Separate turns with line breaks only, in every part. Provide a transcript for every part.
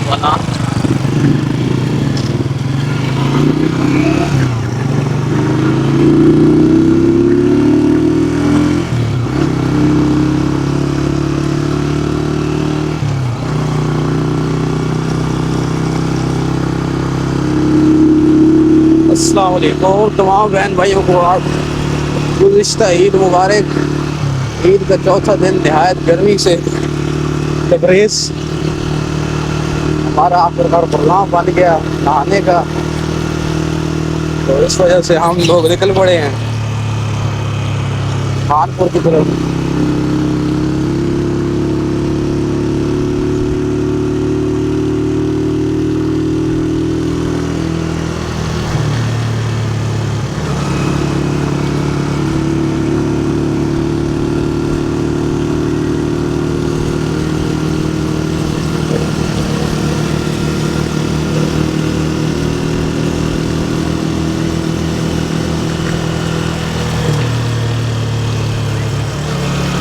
والا السلام علیکم تمام بہن بھائیوں کو آپ گزشتہ عید مبارک. عید کا چوتھا دن نہایت گرمی سے لبریز ہمارا آخرکار پروگرام بن گیا نہانے کا، تو اس وجہ سے ہم لوگ نکل پڑے ہیں کانپور کی طرف.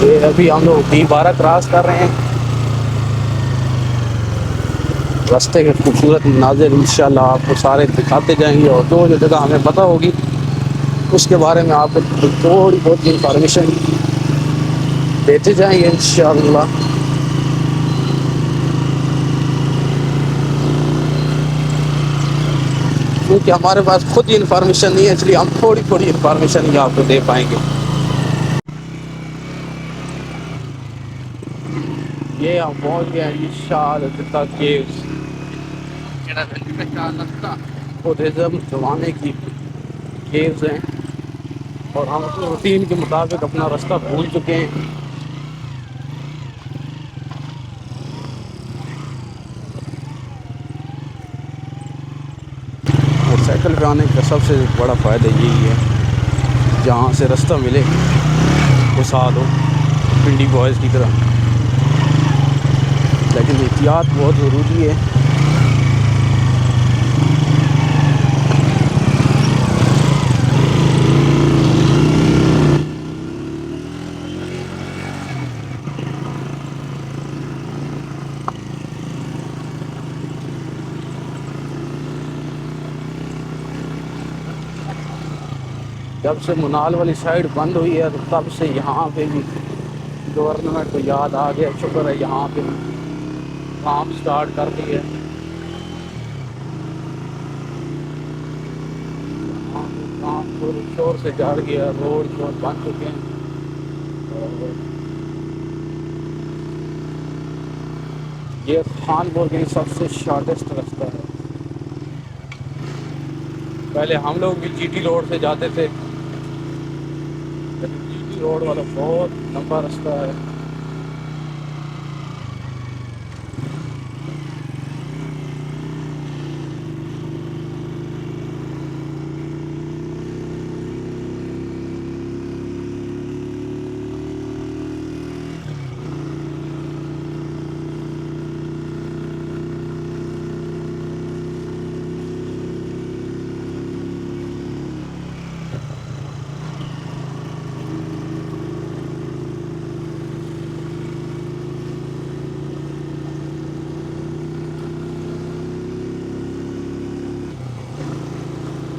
یہ ابھی ہم لوگ D12 کراس کر رہے ہیں. راستے کے خوبصورت مناظر انشاءاللہ آپ کو سارے دکھاتے جائیں گے، اور جو جو جگہ ہمیں پتہ ہوگی اس کے بارے میں آپ کو تھوڑی بہت انفارمیشن دیتے جائیں گے انشاءاللہ. کیونکہ ہمارے پاس خود ہی انفارمیشن نہیں ہے، اس لیے ہم تھوڑی تھوڑی انفارمیشن ہی آپ کو دے پائیں گے. یہ ہم پہنچ گئے ہیں شاہ کیوز، بدھزم زمانے کی کیوز ہیں، اور ہم اپنے روٹین کے مطابق اپنا راستہ بھول چکے ہیں. اور سائیکل پہ آنے کا سب سے بڑا فائدہ یہی ہے جہاں سے راستہ ملے وہ ساتھ ہو، پنڈی بوائز کی طرح. لیکن احتیاط بہت ضروری ہے. جب سے منال والی سائڈ بند ہوئی ہے تو تب سے یہاں پہ بھی گورنمنٹ کو یاد آ گیا، شکر ہے یہاں پہ کام سٹارٹ کر دی ہے. کام پورے شور سے چڑھ گیا، روڈ شوڈ بن چکے ہیں. اور یہ خانپور کی سب سے شارٹیسٹ راستہ ہے. پہلے ہم لوگ بھی GT روڈ سے جاتے تھے، لیکن GT روڈ والا بہت لمبا راستہ ہے.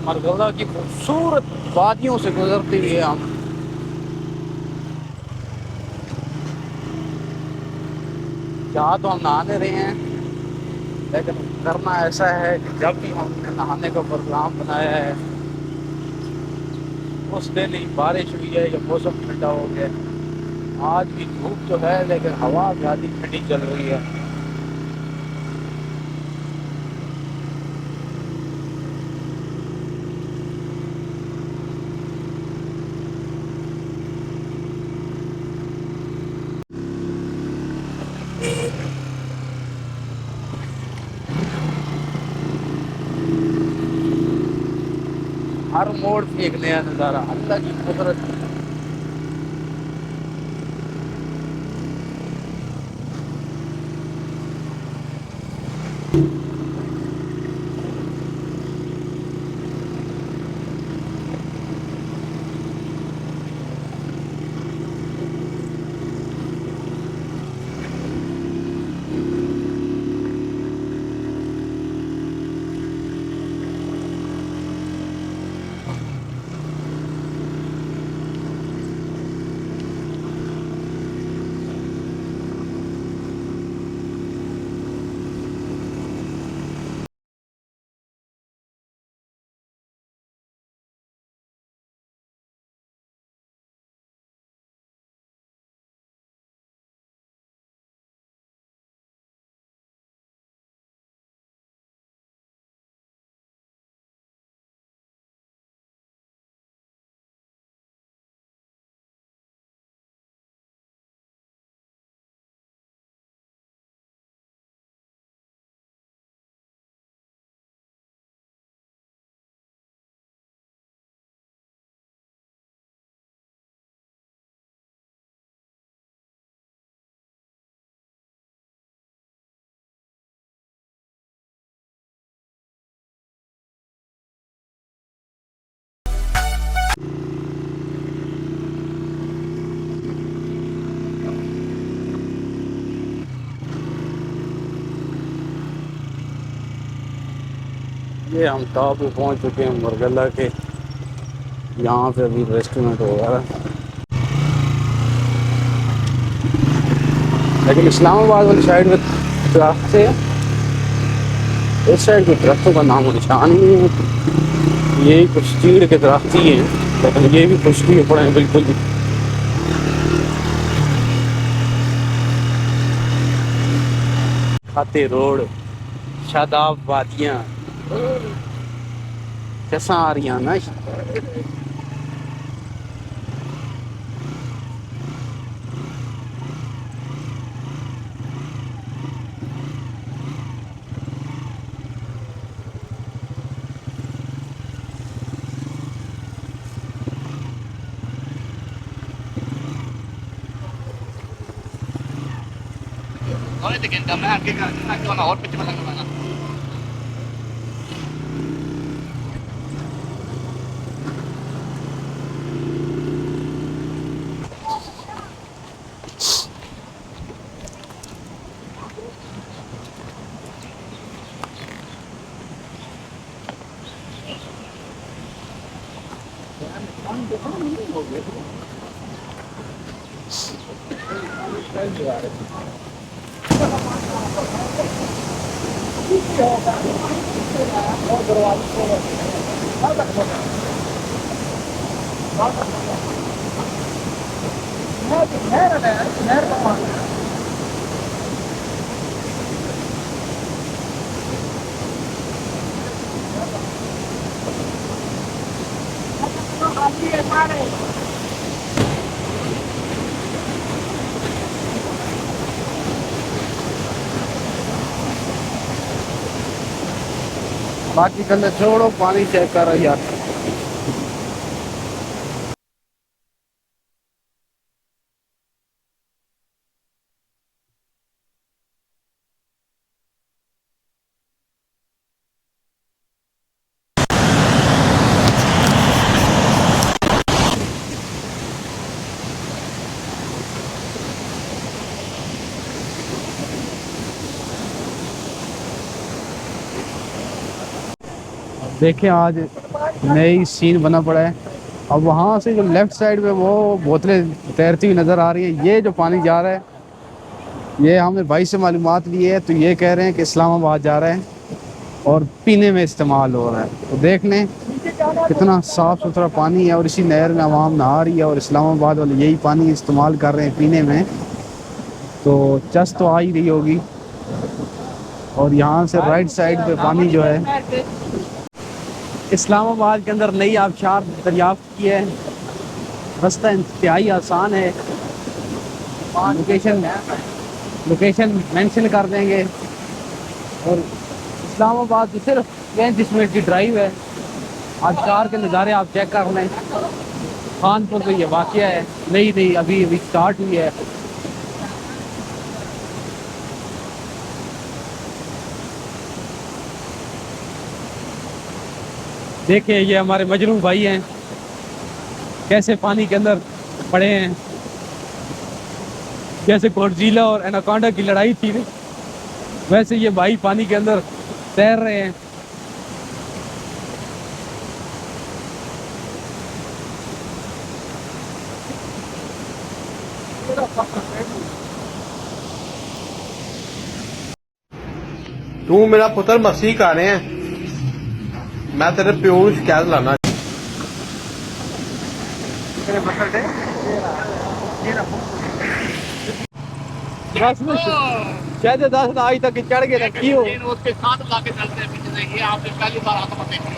مرغلہ کی خوبصورت وادیوں سے گزرتے ہوئے ہم جہاں تو ہم نہانے رہے ہیں، لیکن کرنا ایسا ہے کہ جب بھی ہم نے نہانے کا پروگرام بنایا ہے اس دن ہی بارش ہوئی ہے یا موسم ٹھنڈا ہو گیا. آج بھی دھوپ تو ہے لیکن ہوا زیادہ ٹھنڈی چل رہی ہے. ہر موڑ پہ ایک نیا نظارہ، اللہ کی قدرت. یہ ہم ٹاپ پہ پہنچ چکے ہیں مرغلہ کے. یہاں پہ ابھی ریسٹورنٹ وغیرہ. لیکن اسلام آباد والی سائڈ میں درخت سے اس سائڈ کے درختوں کا نام و نشان ہی نہیں ہے. یہی کچھ چیڑ کے درخت ہی ہیں لیکن یہ بھی خشکی میں پڑے ہیں بالکل. کھاتے روڈ شاداب وادیاں کیسا آ رہی ہیں نا. باقی گندے چھوڑو پانی چیک کر رہا یار. دیکھیں آج نئی سین بنا پڑا ہے. اب وہاں سے جو لیفٹ سائڈ پہ وہ بوتلیں تیرتی ہوئی نظر آ رہی ہیں. یہ جو پانی جا رہا ہے یہ ہم نے بھائی سے معلومات لی ہے تو یہ کہہ رہے ہیں کہ اسلام آباد جا رہے ہیں اور پینے میں استعمال ہو رہا ہے. تو دیکھ لیں کتنا صاف ستھرا پانی ہے اور اسی نہر میں عوام نہا رہی ہے اور اسلام آباد والے یہی پانی استعمال کر رہے ہیں پینے میں. تو چس تو آ ہی رہی ہوگی. اور یہاں سے رائٹ سائڈ پہ پانی جو ہے اسلام آباد کے اندر نئی آبشار دریافت کی ہے. رستہ انتہائی آسان ہے. لوکیشن مینشن کر دیں گے. اور اسلام آباد تو صرف 35 منٹ کی ڈرائیو ہے. آبشار کے نظارے آپ چیک کر لیں. خان پور پہ یہ واقعہ ہے. نئی ابھی اسٹارٹ ہوئی ہے. دیکھیں یہ ہمارے مجروح بھائی ہیں کیسے پانی کے اندر پڑے ہیں. جیسے گوڈزیلا اور ایناکونڈا کی لڑائی تھی ویسے یہ بھائی پانی کے اندر تیر رہے ہیں.
تو میرا پتر مسیح کر رہے ہیں میں تیرے پیو نو شکایت لانا.
شاید 10 آج تک چڑھ گئے رکھی ہو.
اس کے ساتھ لا کے چلتے ہیں پیچھے سے. یہ آپ نے پہلی بار آتا دیکھ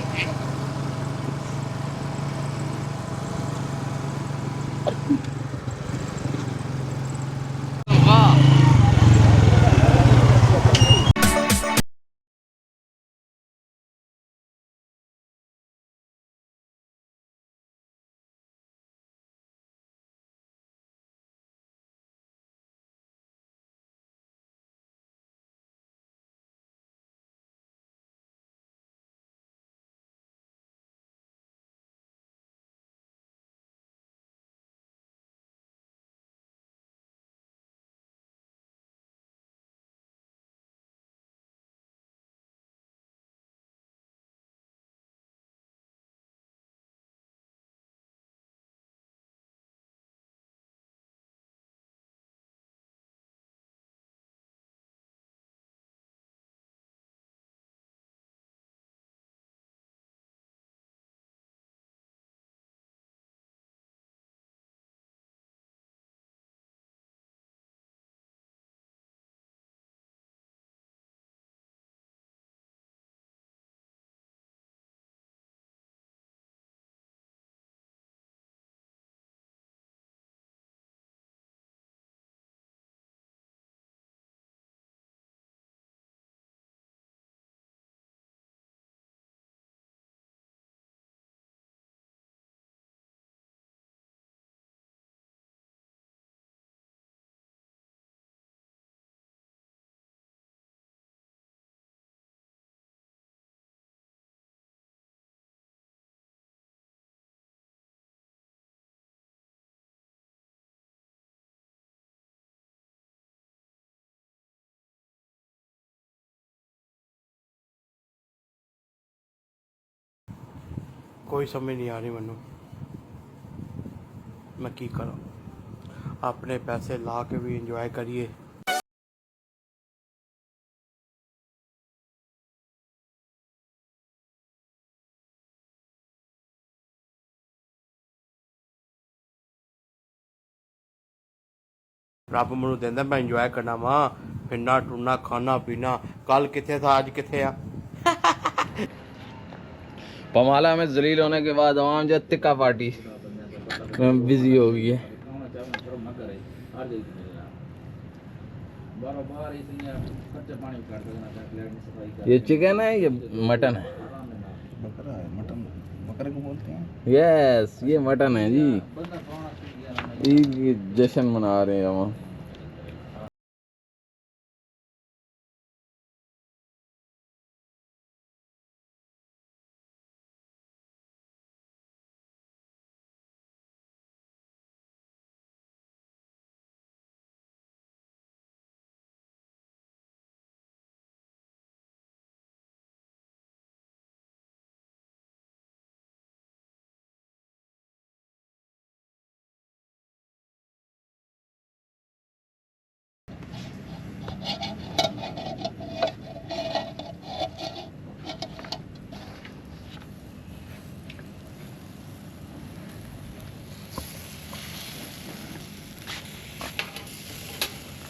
ਕੋਈ ਸਮਝ ਨਹੀਂ ਆ ਰਹੀ ਮੈਨੂੰ ਮੈਂ ਕੀ ਕਰਾਂ ਆਪਣੇ ਪੈਸੇ ਲਾ ਕੇ ਵੀ ਇੰਜੋਏ ਕਰੀਏ ਰੱਬ ਮੈਨੂੰ ਦਿੰਦਾ ਮੈਂ ਇੰਜੋਏ ਕਰਨਾ ਵਾ ਫਿਰਨਾ ਟੁਰਨਾ ਖਾਣਾ ਪੀਣਾ ਕੱਲ ਕਿੱਥੇ था आज किथे आ
पमाला में जलील होने के बाद आवाम जो टिक्का पार्टी बिजी हो गई है। ये चिकन है ये मटन है?
बकरा है, मटन बकरे को बोलते हैं।
यस ये मटन है जी। ईद की जश्न मना रहे हैं हम।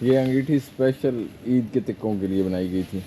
ये अंगीठी स्पेशल ईद के टिक्कों के लिए बनाई गई थी।